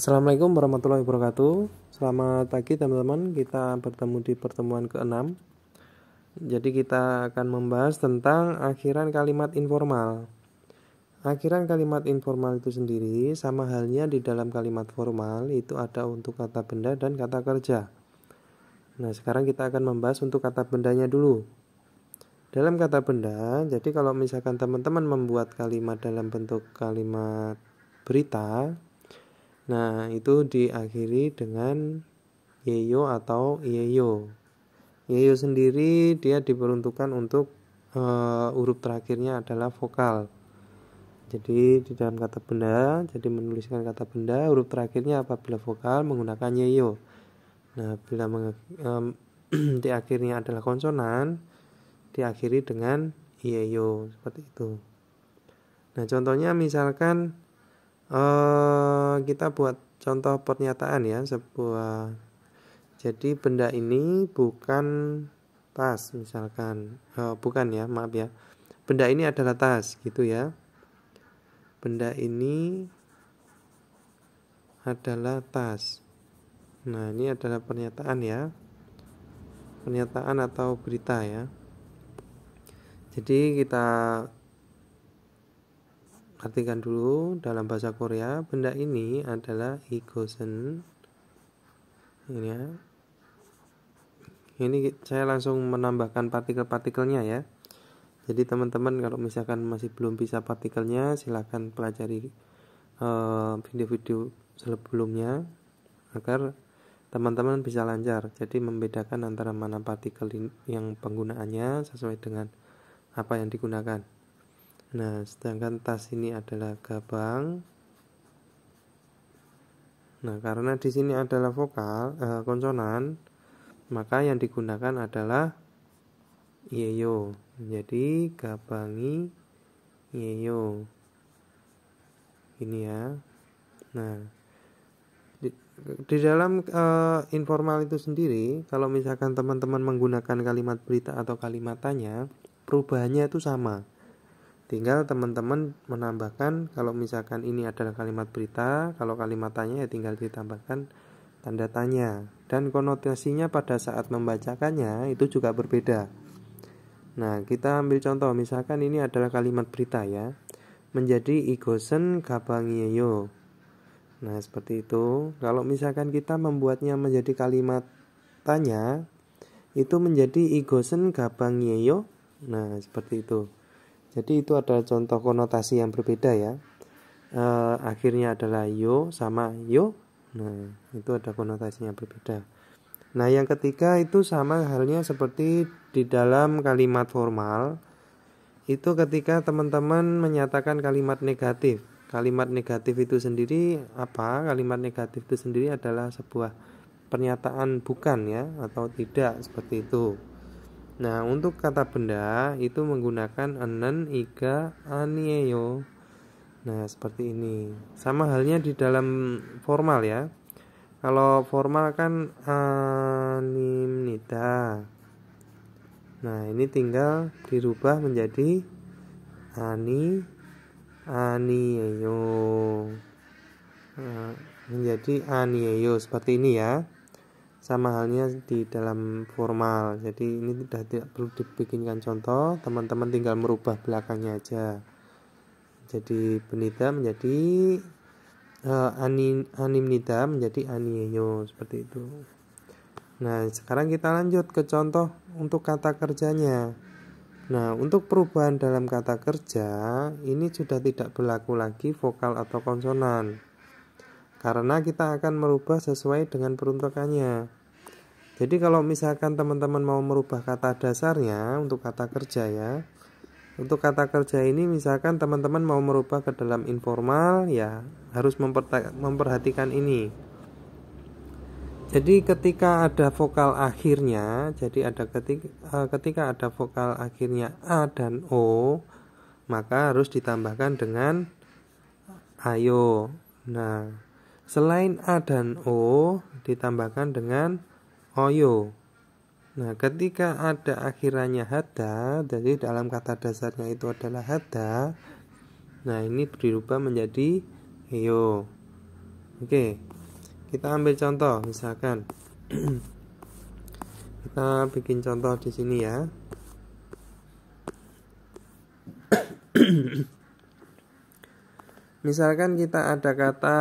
Assalamualaikum warahmatullahi wabarakatuh. Selamat pagi teman-teman. Kita bertemu di pertemuan ke-6. Jadi kita akan membahas tentang akhiran kalimat informal. Akhiran kalimat informal itu sendiri sama halnya di dalam kalimat formal itu ada untuk kata benda dan kata kerja. Nah, sekarang kita akan membahas untuk kata bendanya dulu. Dalam kata benda, jadi kalau misalkan teman-teman membuat kalimat dalam bentuk kalimat berita, nah, itu diakhiri dengan yeyo atau iyeyo. Yeyo sendiri dia diperuntukkan untuk huruf terakhirnya adalah vokal. Jadi di dalam kata benda, jadi menuliskan kata benda, huruf terakhirnya apabila vokal menggunakan yeyo. Nah, bila di akhirnya adalah konsonan, diakhiri dengan iyeyo, seperti itu. Nah, contohnya misalkan kita buat contoh pernyataan ya, jadi benda ini bukan tas misalkan, bukan ya, maaf ya, benda ini adalah tas gitu ya, benda ini adalah tas. Nah, ini adalah pernyataan ya, pernyataan atau berita ya. Jadi kita artikan dulu dalam bahasa Korea, benda ini adalah igosen. Ini ya. Ini saya langsung menambahkan partikel-partikelnya ya. Jadi teman-teman kalau misalkan masih belum bisa partikelnya, silahkan pelajari video-video sebelumnya agar teman-teman bisa lancar. Jadi membedakan antara mana partikel yang penggunaannya sesuai dengan apa yang digunakan. Nah, sedangkan tas ini adalah gabang. Nah, karena di sini adalah vokal, konsonan, maka yang digunakan adalah yeyo. Jadi gabangi yeyo. Ini ya. Nah, di dalam informal itu sendiri, kalau misalkan teman-teman menggunakan kalimat berita atau kalimat tanya, perubahannya itu sama. Tinggal teman-teman menambahkan, kalau misalkan ini adalah kalimat berita, kalau kalimat tanya ya tinggal ditambahkan tanda tanya. Dan konotasinya pada saat membacakannya itu juga berbeda. Nah, kita ambil contoh, misalkan ini adalah kalimat berita ya, menjadi igosen gabangiyeyo. Nah, seperti itu. Kalau misalkan kita membuatnya menjadi kalimat tanya, itu menjadi igosen gabangiyeyo. Nah, seperti itu. Jadi itu adalah contoh konotasi yang berbeda ya. Akhirnya adalah yo sama yo. Nah, itu ada konotasi yang berbeda. Nah, yang ketiga itu sama halnya seperti di dalam kalimat formal. Itu ketika teman-teman menyatakan kalimat negatif. Kalimat negatif itu sendiri apa? Kalimat negatif itu sendiri adalah sebuah pernyataan bukan ya atau tidak, seperti itu. Nah, untuk kata benda itu menggunakan enen, iga, anieyo. Nah, seperti ini. Sama halnya di dalam formal ya. Kalau formal kan animnida. Nah, ini tinggal dirubah menjadi anieyo. Nah, menjadi anieyo seperti ini ya. Sama halnya di dalam formal. Jadi ini tidak perlu dibikinkan contoh, teman-teman tinggal merubah belakangnya aja. Jadi benida menjadi animnida menjadi anieyo, seperti itu. Nah, sekarang kita lanjut ke contoh untuk kata kerjanya. Nah, untuk perubahan dalam kata kerja ini sudah tidak berlaku lagi vokal atau konsonan, karena kita akan merubah sesuai dengan peruntukannya. Jadi kalau misalkan teman-teman mau merubah kata dasarnya untuk kata kerja ya, untuk kata kerja ini misalkan teman-teman mau merubah ke dalam informal ya, harus memperhatikan ini. Jadi ketika ada vokal akhirnya, jadi ketika ada vokal akhirnya a dan o, maka harus ditambahkan dengan ayo. Nah, selain a dan o ditambahkan dengan oyo. Nah, ketika ada akhirannya hada, jadi dalam kata dasarnya itu adalah hada. Nah, ini dirubah menjadi heyo. Oke, kita ambil contoh, misalkan kita bikin contoh di sini ya. Misalkan kita ada kata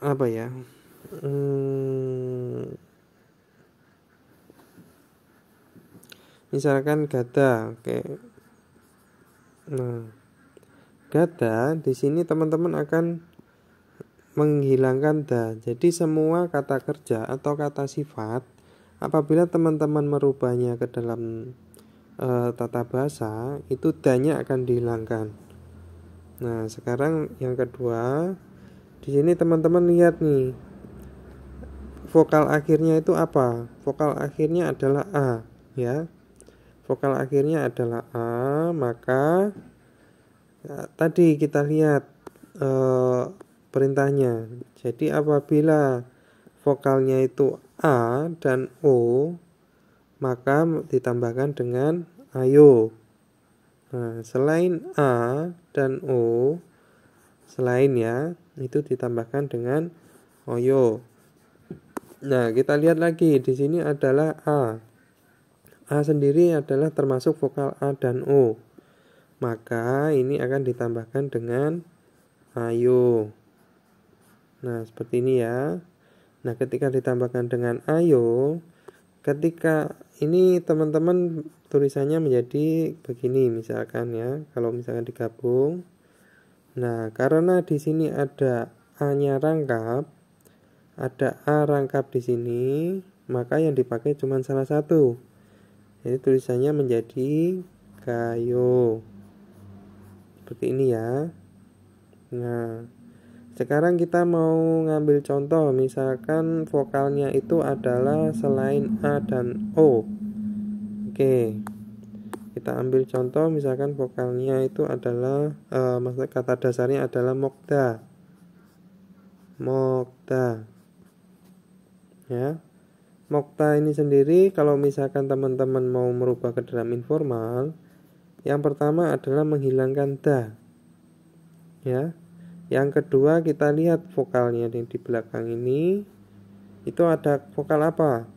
apa ya? Misalkan gada, oke. Nah, gada di sini teman-teman akan menghilangkan da. Jadi semua kata kerja atau kata sifat apabila teman-teman merubahnya ke dalam tata bahasa, itu danya akan dihilangkan. Nah, sekarang yang kedua, di sini teman-teman lihat nih, vokal akhirnya itu apa? Vokal akhirnya adalah a, ya. Vokal akhirnya adalah a, maka ya, tadi kita lihat perintahnya. Jadi apabila vokalnya itu a dan o, maka ditambahkan dengan ayo. Nah, selain a dan o, selain ya, itu ditambahkan dengan oyo. Nah, kita lihat lagi di sini adalah a. A sendiri adalah termasuk vokal a dan o. Maka ini akan ditambahkan dengan ayo. Nah, seperti ini ya. Nah, ketika ditambahkan dengan ayo, ketika ini teman-teman tulisannya menjadi begini misalkan ya, kalau misalkan digabung. Nah, karena di sini ada a-nya rangkap, ada a rangkap di sini, maka yang dipakai cuma salah satu. Jadi tulisannya menjadi gayo. Seperti ini ya. Nah, sekarang kita mau ngambil contoh, misalkan vokalnya itu adalah selain a dan o. Oke, kita ambil contoh, misalkan vokalnya itu adalah maksudnya kata dasarnya adalah mokda. Mokda, ya. Mokta ini sendiri, kalau misalkan teman-teman mau merubah ke dalam informal, yang pertama adalah menghilangkan da, ya. Yang kedua, kita lihat vokalnya yang di belakang ini, itu ada vokal apa?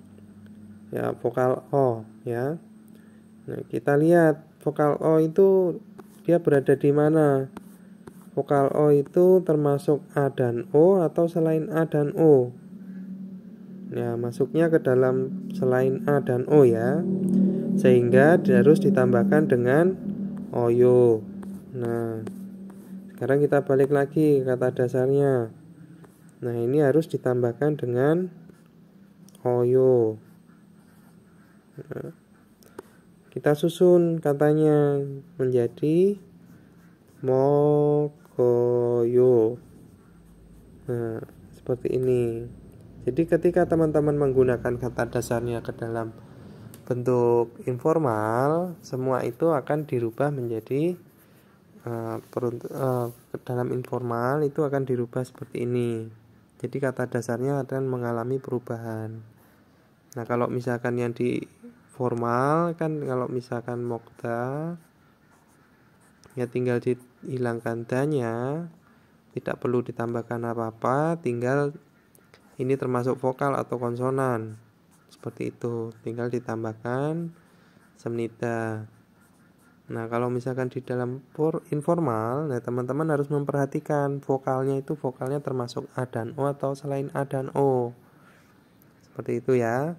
Ya, vokal o, ya. Nah, kita lihat vokal o itu dia berada di mana? Vokal o itu termasuk a dan o atau selain a dan o? Ya, masuknya ke dalam selain a dan o ya. Sehingga harus ditambahkan dengan oyo. Nah, sekarang kita balik lagi kata dasarnya. Nah, ini harus ditambahkan dengan oyo. Nah, kita susun katanya menjadi mogoyo. Nah, seperti ini. Jadi ketika teman-teman menggunakan kata dasarnya ke dalam bentuk informal, semua itu akan dirubah menjadi dalam informal itu akan dirubah seperti ini. Jadi kata dasarnya akan mengalami perubahan. Nah, kalau misalkan yang di formal kan, kalau misalkan mokda ya tinggal dihilangkan danya, tidak perlu ditambahkan apa-apa, tinggal ini termasuk vokal atau konsonan. Seperti itu, tinggal ditambahkan semnida. Nah, kalau misalkan di dalam informal, nah teman-teman harus memperhatikan vokalnya itu vokalnya termasuk a dan o atau selain a dan o. Seperti itu ya.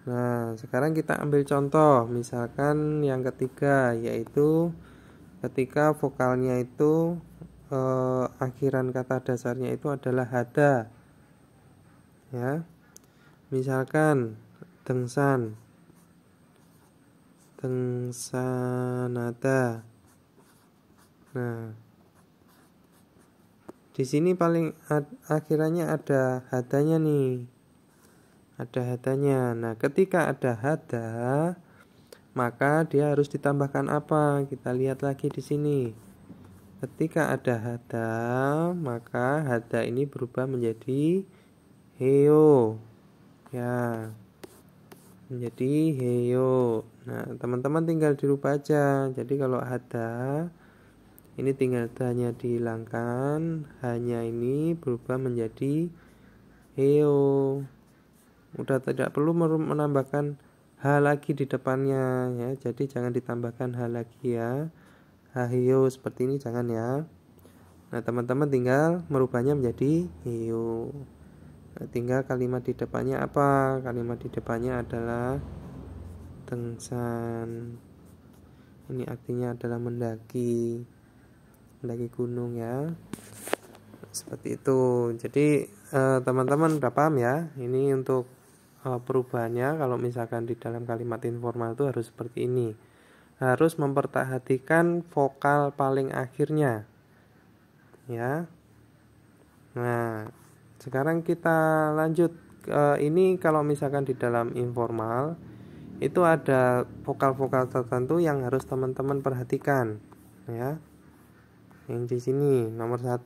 Nah, sekarang kita ambil contoh, misalkan yang ketiga, yaitu ketika vokalnya itu akhiran kata dasarnya itu adalah hada. Ya. Misalkan dengsan, dengsanada. Nah, di sini paling akhirannya ada hadanya nih. Ada hadanya. Nah, ketika ada hada, maka dia harus ditambahkan apa? Kita lihat lagi di sini. Ketika ada hada, maka hada ini berubah menjadi heo. Ya. Menjadi heyo. Nah, teman-teman tinggal dirubah aja. Jadi kalau ada, ini tinggal hanya dihilangkan, hanya ini berubah menjadi heo. Udah tidak perlu menambahkan h lagi di depannya ya. Jadi jangan ditambahkan h lagi ya. Heo seperti ini jangan ya. Nah, teman-teman tinggal merubahnya menjadi heo. Nah, tinggal kalimat di depannya apa? Kalimat di depannya adalah tengsan. Ini artinya adalah mendaki gunung ya. Seperti itu. Jadi teman-teman udah paham ya. Ini untuk perubahannya. Kalau misalkan di dalam kalimat informal itu harus seperti ini. Harus memperhatikan vokal paling akhirnya ya. Nah, sekarang kita lanjut. Ini kalau misalkan di dalam informal itu ada vokal-vokal tertentu yang harus teman-teman perhatikan ya. Yang di sini nomor 1.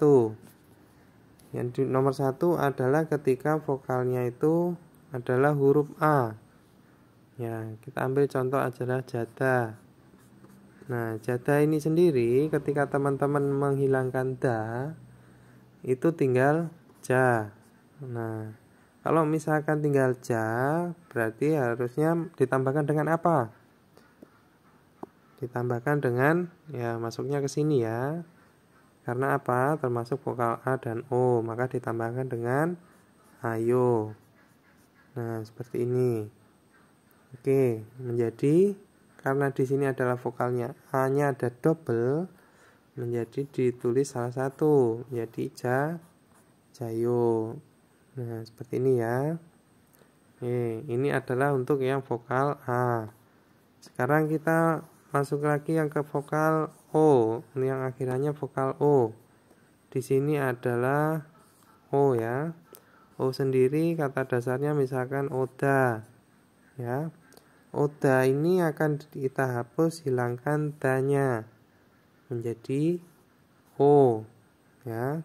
Yang nomor 1 adalah ketika vokalnya itu adalah huruf A. Ya, kita ambil contoh adalah jada. Nah, jada ini sendiri ketika teman-teman menghilangkan da itu tinggal ja. Nah, kalau misalkan tinggal ja, berarti harusnya ditambahkan dengan apa? Ditambahkan dengan ya masuknya ke sini ya. Karena apa? Termasuk vokal A dan O, maka ditambahkan dengan ayo. Nah, seperti ini. Oke, menjadi karena di sini adalah vokalnya A-nya ada double, menjadi ditulis salah satu, jadi jayo. Nah, seperti ini ya. Ini adalah untuk yang vokal A. Sekarang kita masuk lagi yang ke vokal O, yang akhirnya vokal O. Di sini adalah O ya. O sendiri kata dasarnya misalkan oda. Ya. Oda ini akan kita hapus, hilangkan danya menjadi O ya.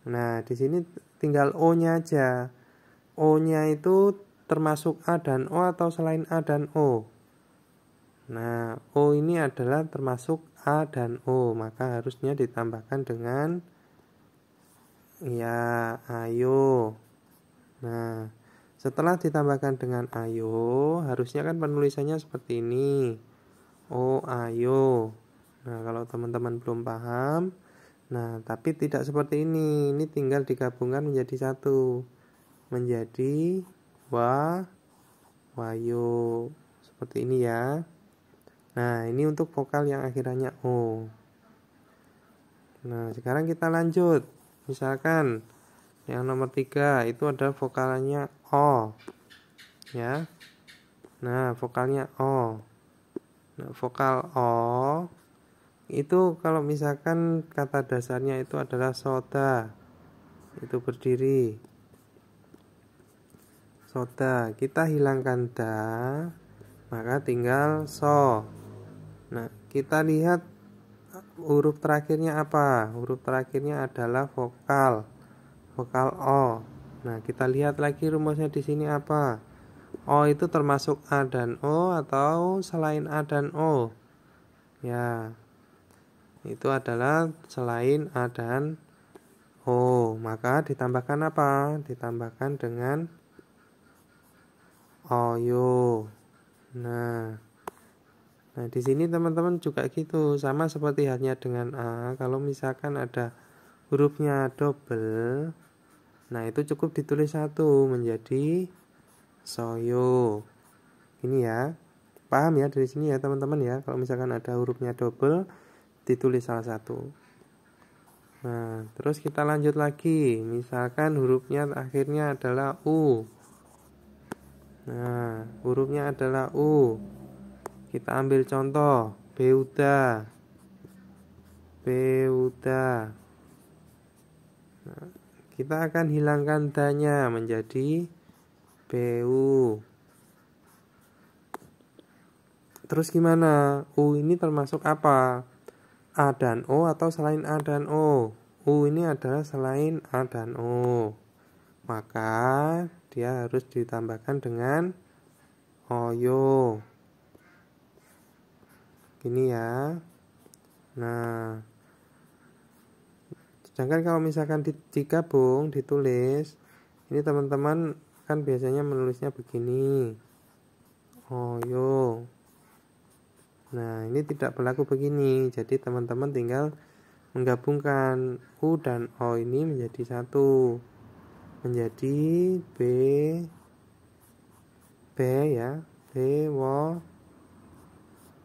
Nah, di sini tinggal O-nya aja. O-nya itu termasuk A dan O atau selain A dan O? Nah, O ini adalah termasuk A dan O, maka harusnya ditambahkan dengan ya ayo. Nah, setelah ditambahkan dengan ayo, harusnya kan penulisannya seperti ini. O ayo. Nah, kalau teman-teman belum paham, nah tapi tidak seperti ini. Ini tinggal digabungkan menjadi satu, menjadi wayo. Seperti ini ya. Nah, ini untuk vokal yang akhirnya O. Nah, sekarang kita lanjut. Misalkan yang nomor 3 itu ada vokalnya O. Ya. Nah, vokalnya O. Nah, vokal O itu kalau misalkan kata dasarnya itu adalah soda. Itu berdiri. Soda. Kita hilangkan da, maka tinggal so. Nah, kita lihat huruf terakhirnya apa? Huruf terakhirnya adalah vokal O. Nah, kita lihat lagi rumusnya di sini apa? O itu termasuk A dan O atau selain A dan O? Ya, itu adalah selain A dan O. Maka ditambahkan apa? Ditambahkan dengan oyo. Nah, di sini teman-teman juga gitu, sama seperti halnya dengan A. Kalau misalkan ada hurufnya double, nah itu cukup ditulis satu menjadi soyo. Ini ya, paham ya dari sini ya teman-teman ya. Kalau misalkan ada hurufnya double, ditulis salah satu. Nah, terus kita lanjut lagi. Misalkan hurufnya akhirnya adalah U. Nah, hurufnya adalah U. Kita ambil contoh Beuda. Nah, kita akan hilangkan danya menjadi beu. Terus gimana? U ini termasuk apa? A dan O atau selain A dan O? U ini adalah selain A dan O. Maka dia harus ditambahkan dengan oyo. gini ya. Nah, sedangkan kalau misalkan digabung, ditulis, ini teman-teman kan biasanya menulisnya begini, oyo. Nah, ini tidak berlaku begini. Jadi teman-teman tinggal menggabungkan U dan O ini menjadi satu, menjadi B ya,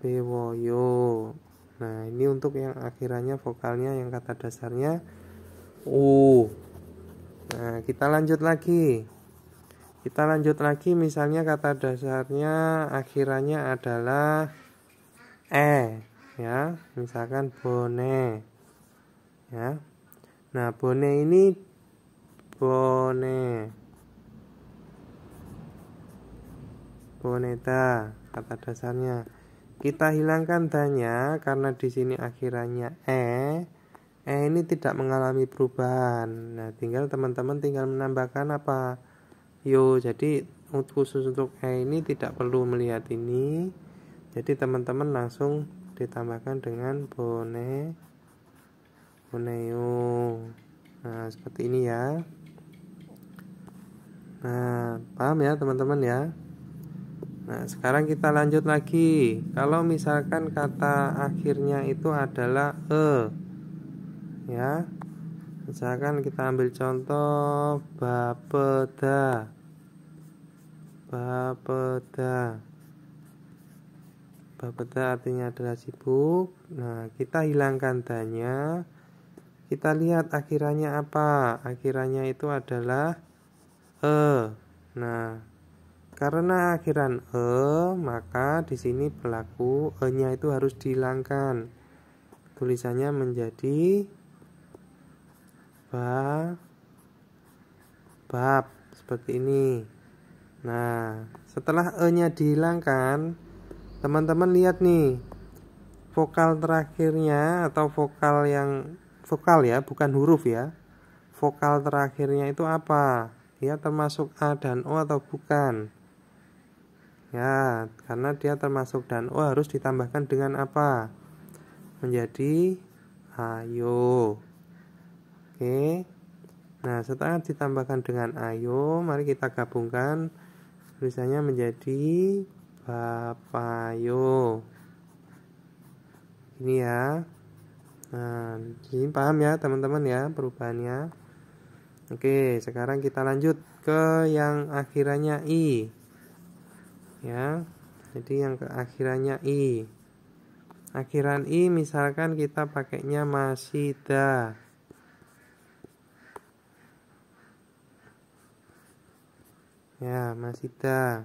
bewoyo. Nah, ini untuk yang akhirannya vokalnya yang kata dasarnya U. Nah, kita lanjut lagi. Misalnya kata dasarnya akhirannya adalah ya, misalkan bone ya. Nah, bone ini boneta kata dasarnya. Kita hilangkan danya karena di sini akhirannya ini tidak mengalami perubahan. Nah, teman-teman tinggal menambahkan apa? Yo, jadi khusus untuk ini tidak perlu melihat ini. Jadi teman-teman langsung ditambahkan dengan boneo. Nah, seperti ini ya. Nah, paham ya teman-teman ya. Nah, sekarang kita lanjut lagi. Kalau misalkan kata akhirnya itu adalah ya. Misalkan kita ambil contoh bapeda. Bapeda artinya adalah sibuk. Nah, kita hilangkan danya. Kita lihat akhirannya apa? Akhirannya itu adalah Nah, karena akhiran maka di sini berlaku nya itu harus dihilangkan. Tulisannya menjadi bab seperti ini. Nah, setelah nya dihilangkan, teman-teman lihat nih, vokal terakhirnya atau vokal ya, bukan huruf ya. Vokal terakhirnya itu apa? Dia termasuk A dan O atau bukan? Ya, karena dia termasuk dan O harus ditambahkan dengan apa? Menjadi ayo. Oke. Nah, setelah ditambahkan dengan ayo, mari kita gabungkan. Tulisannya menjadi bapayo. Ini ya. Nah, ini paham ya teman-teman ya perubahannya. Oke, sekarang kita lanjut ke yang akhirannya i. Ya. Jadi yang ke akhirannya i. Akhiran i misalkan kita pakainya masida. Ya, masida.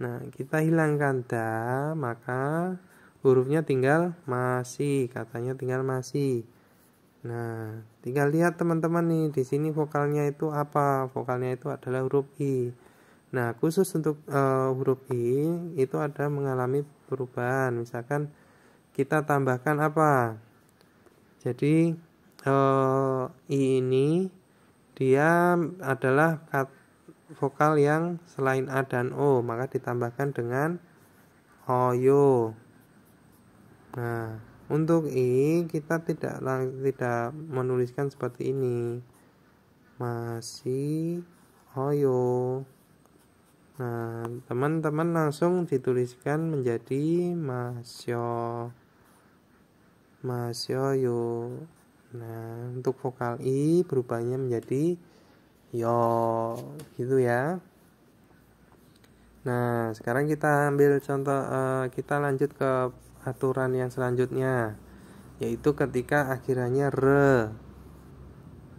Nah, kita hilangkan da, maka hurufnya tinggal masih, katanya tinggal masih. Nah, tinggal lihat teman-teman nih, di sini vokalnya itu apa? Vokalnya itu adalah huruf i. Nah, khusus untuk huruf i itu ada mengalami perubahan. Misalkan kita tambahkan apa? Jadi i ini dia adalah vokal yang selain a dan o, maka ditambahkan dengan oyo. Nah, untuk i kita tidak menuliskan seperti ini. Masih oyo. Nah, teman-teman langsung dituliskan menjadi masyo. Nah, untuk vokal i berubahnya menjadi yo, gitu ya. Nah, sekarang kita ambil contoh, kita lanjut ke aturan yang selanjutnya, yaitu ketika akhirannya re.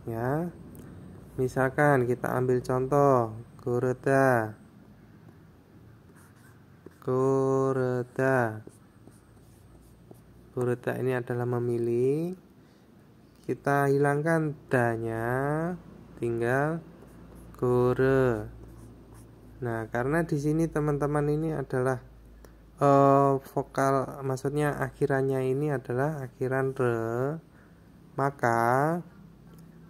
Ya, misalkan kita ambil contoh goreda. Goreda ini adalah memilih. Kita hilangkan danya, tinggal gore. Nah, karena di sini teman-teman ini adalah vokal, maksudnya akhirannya ini adalah akhiran re, maka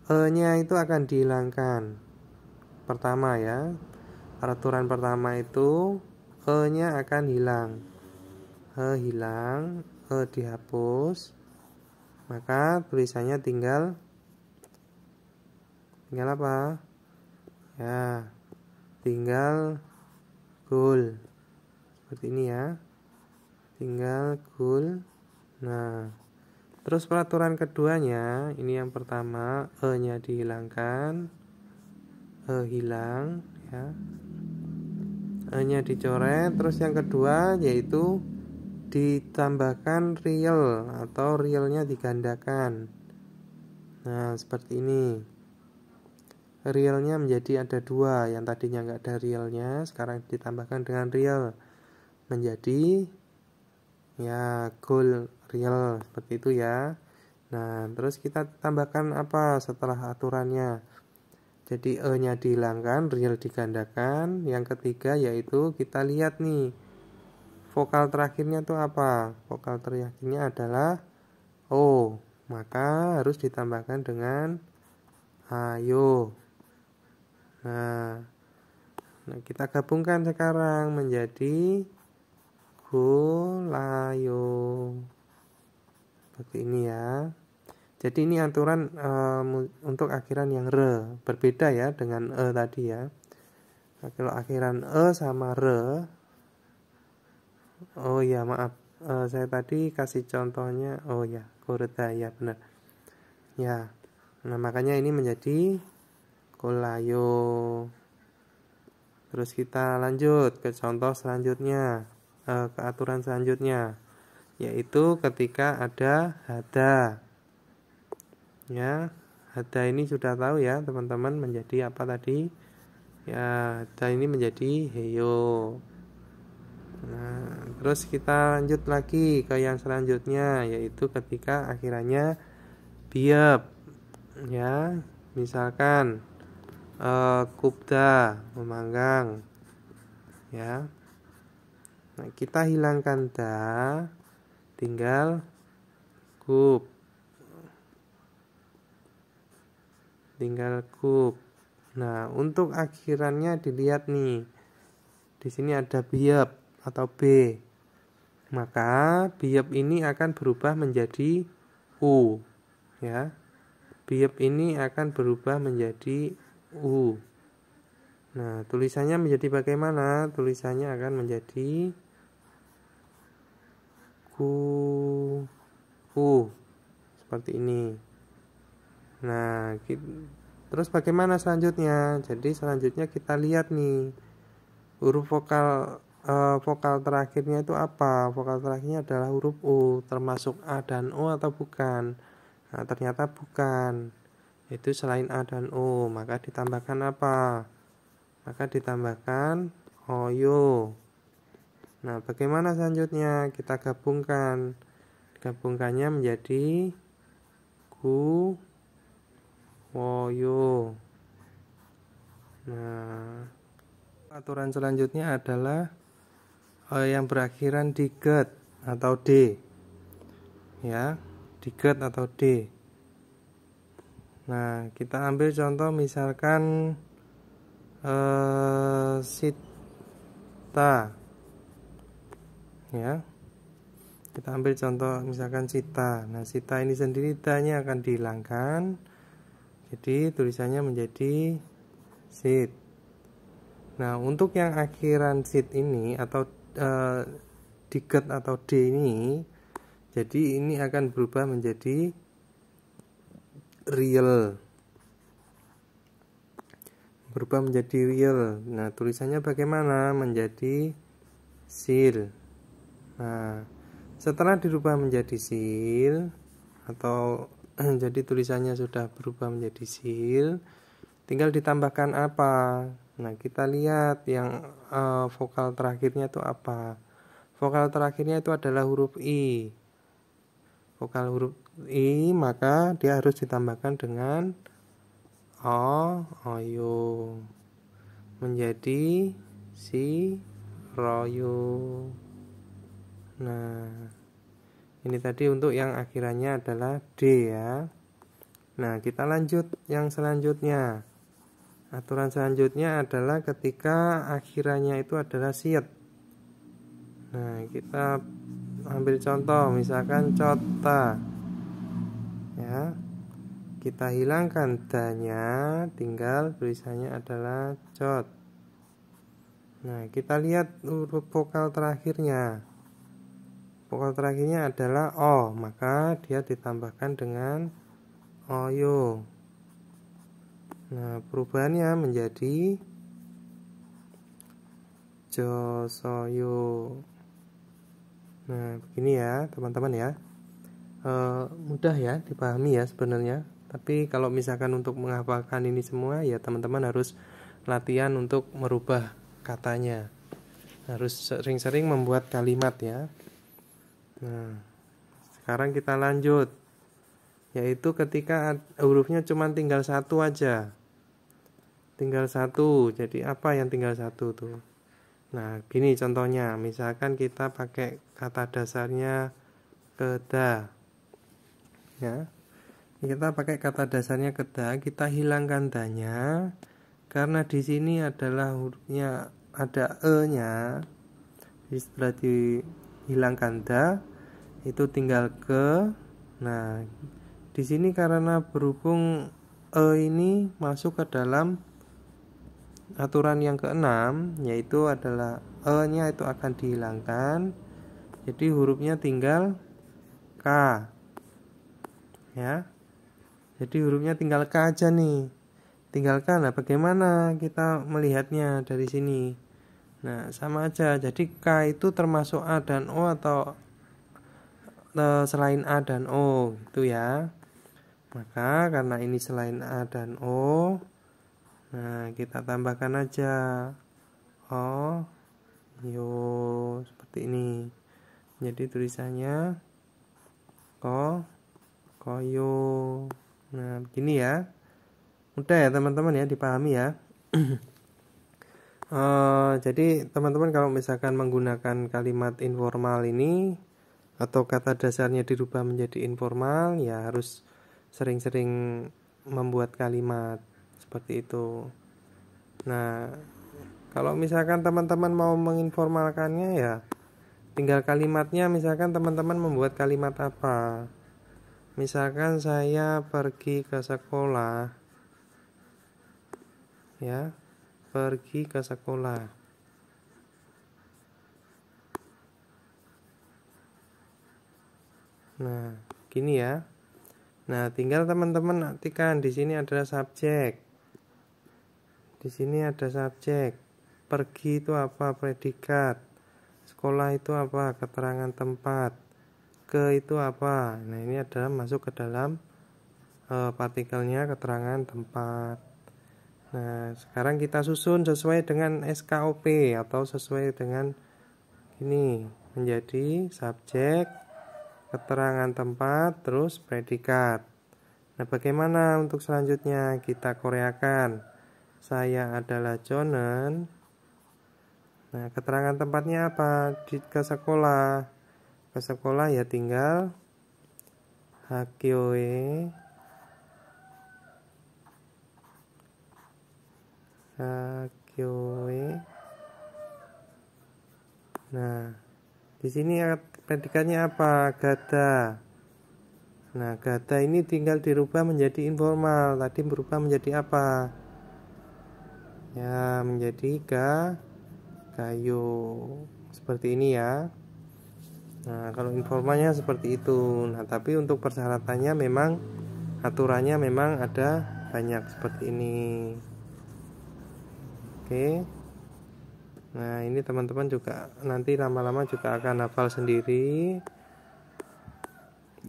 nya itu akan dihilangkan. Pertama ya, peraturan pertama itu nya akan hilang, hilang, dihapus, maka tulisannya tinggal apa? Ya, tinggal goal. Seperti ini ya. Tinggal goal. Nah, terus peraturan keduanya, ini yang pertama, E-nya dihilangkan. Hilang ya. E-nya dicoret, terus yang kedua yaitu ditambahkan real atau realnya digandakan. Nah, seperti ini. Realnya menjadi ada 2, yang tadinya nggak ada realnya, sekarang ditambahkan dengan real menjadi ya goal real, seperti itu ya. Nah, terus kita tambahkan apa setelah aturannya? Jadi E-nya dihilangkan, real digandakan. Yang ketiga yaitu kita lihat nih, vokal terakhirnya itu apa? Vokal terakhirnya adalah O, maka harus ditambahkan dengan ayo. Nah, kita gabungkan sekarang menjadi golayo. Seperti ini ya. Jadi ini aturan untuk akhiran yang re, berbeda ya dengan e tadi ya. Nah, kalau akhiran e sama re, oh ya maaf, saya tadi kasih contohnya, oh ya gorda ya benar. Ya, nah makanya ini menjadi golayo. Terus kita lanjut ke contoh selanjutnya, ke aturan selanjutnya, yaitu ketika ada hada. Ya, hada ini sudah tahu ya teman-teman, menjadi apa tadi? Ya, hada ini menjadi heyo. Nah, terus kita lanjut lagi ke yang selanjutnya, yaitu ketika akhirannya biap. Ya, misalkan kubda, memanggang. Ya. Nah, kita hilangkan da, tinggal kub. Tinggal kub. Nah, untuk akhirannya dilihat nih. Di sini ada biap atau B. Maka biap ini akan berubah menjadi U. Ya. Biap ini akan berubah menjadi U. Nah, tulisannya menjadi bagaimana? Tulisannya akan menjadi U. Seperti ini. Nah, terus bagaimana selanjutnya? Jadi selanjutnya kita lihat nih, huruf vokal terakhirnya itu apa? Vokal terakhirnya adalah huruf U, termasuk A dan O atau bukan? Nah, ternyata bukan. Itu selain A dan O, maka ditambahkan apa? Maka ditambahkan oyo. Nah, bagaimana selanjutnya? Kita gabungkan. Gabungkannya menjadi woyo. Nah, aturan selanjutnya adalah yang berakhiran di get atau D. Ya, di get atau D. Nah, kita ambil contoh misalkan sita. Ya. Kita ambil contoh misalkan sita. Nah, sita ini sendiri danya akan dihilangkan. Jadi tulisannya menjadi sit. Nah, untuk yang akhiran sit ini atau diget atau D ini, jadi ini akan berubah menjadi real. Berubah menjadi real. Nah, tulisannya bagaimana? Menjadi sil. Nah, setelah dirubah menjadi sil atau jadi tulisannya sudah berubah menjadi sil, tinggal ditambahkan apa? Nah, kita lihat yang vokal terakhirnya itu apa. Vokal terakhirnya itu adalah huruf I. Vokal huruf I, maka dia harus ditambahkan dengan oyo. Menjadi si royo. Nah, ini tadi untuk yang akhirannya adalah D ya. Nah, kita lanjut yang selanjutnya. Aturan selanjutnya adalah ketika akhirannya itu adalah siat. Nah, kita ambil contoh misalkan cota ya, kita hilangkan danya, tinggal tulisannya adalah cot. Nah, kita lihat huruf vokal terakhirnya. Vokal terakhirnya adalah o, maka dia ditambahkan dengan oyo. Nah, perubahannya menjadi josoyo. Nah, begini ya teman-teman ya. Mudah ya dipahami ya sebenarnya. Tapi kalau misalkan untuk menghafalkan ini semua ya teman-teman harus latihan untuk merubah katanya. Harus sering-sering membuat kalimat ya. Nah, sekarang kita lanjut. Yaitu ketika hurufnya cuma tinggal satu aja. Tinggal satu. Jadi apa yang tinggal satu tuh? Nah, gini contohnya, misalkan kita pakai kata dasarnya keda. Ya. Kita pakai kata dasarnya keda, kita hilangkan danya karena di sini adalah hurufnya ada e-nya. Jadi setelah dihilangkan da, itu tinggal ke. Nah, di sini karena berhubung e ini masuk ke dalam aturan yang keenam, yaitu adalah e-nya itu akan dihilangkan. Jadi hurufnya tinggal k. Ya. Jadi hurufnya tinggal k aja nih. Tinggal k. Nah, bagaimana kita melihatnya dari sini? Nah, sama aja. Jadi k itu termasuk a dan o atau selain a dan o gitu ya. Maka karena ini selain a dan o, nah, kita tambahkan aja o, yo, seperti ini. Jadi tulisannya koyo. Nah, begini ya. Mudah ya teman-teman ya dipahami ya. Jadi teman-teman kalau misalkan menggunakan kalimat informal ini atau kata dasarnya dirubah menjadi informal, ya harus sering-sering membuat kalimat seperti itu. Nah, kalau misalkan teman-teman mau menginformalkannya ya tinggal kalimatnya, misalkan teman-teman membuat kalimat apa. Misalkan saya pergi ke sekolah. Ya, pergi ke sekolah. Nah, gini ya. Nah, tinggal teman-teman artikan di sini adalah subjek. Di sini ada subjek. Pergi itu apa? Predikat. Sekolah itu apa? Keterangan tempat. Ke itu apa? Nah, ini adalah masuk ke dalam partikelnya keterangan tempat. Nah, sekarang kita susun sesuai dengan SKOP atau sesuai dengan ini menjadi subjek, keterangan tempat, terus predikat. Nah, bagaimana untuk selanjutnya? Kita koreakan. Saya adalah Jonen. Nah, keterangan tempatnya apa? Ke sekolah. Ke sekolah ya tinggal hakyoe. Nah, di sini predikatnya apa? Gada. Nah, gada ini tinggal dirubah menjadi informal. Tadi berubah menjadi apa? Ya, menjadi kayu. Seperti ini ya. Nah, kalau informalnya seperti itu. Nah, tapi untuk persyaratannya memang aturannya memang ada banyak seperti ini. Oke. Nah, ini teman-teman juga nanti lama-lama juga akan hafal sendiri.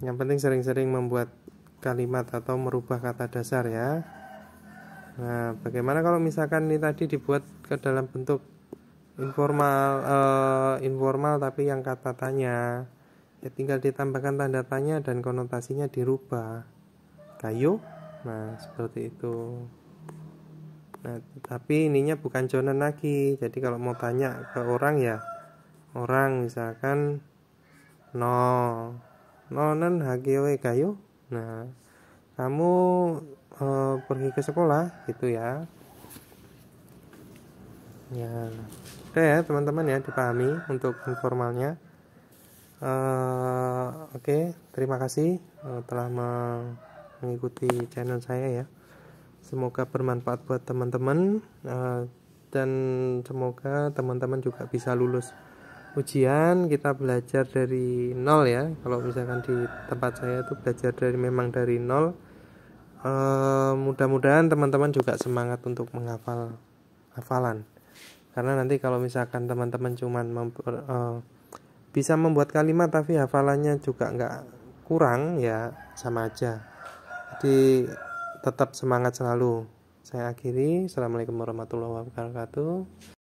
Yang penting sering-sering membuat kalimat atau merubah kata dasar ya. Nah, bagaimana kalau misalkan ini tadi dibuat ke dalam bentuk informal tapi yang kata tanya, ya tinggal ditambahkan tanda tanya dan konotasinya dirubah. Kayu. Nah, seperti itu. Nah, tapi ininya bukan jonen lagi. Jadi kalau mau tanya ke orang ya orang misalkan nonen hagewe kayu. Nah, kamu pergi ke sekolah gitu ya. Ya, oke ya teman-teman ya dipahami untuk informalnya. Oke, terima kasih telah mengikuti channel saya ya. Semoga bermanfaat buat teman-teman, dan semoga teman-teman juga bisa lulus ujian. Kita belajar dari nol ya. Kalau misalkan di tempat saya itu belajar memang dari nol. Mudah-mudahan teman-teman juga semangat untuk menghafal hafalan, karena nanti kalau misalkan teman-teman cuman bisa membuat kalimat tapi hafalannya juga nggak kurang, ya sama aja. Jadi tetap semangat selalu. Saya akhiri. Assalamualaikum warahmatullahi wabarakatuh.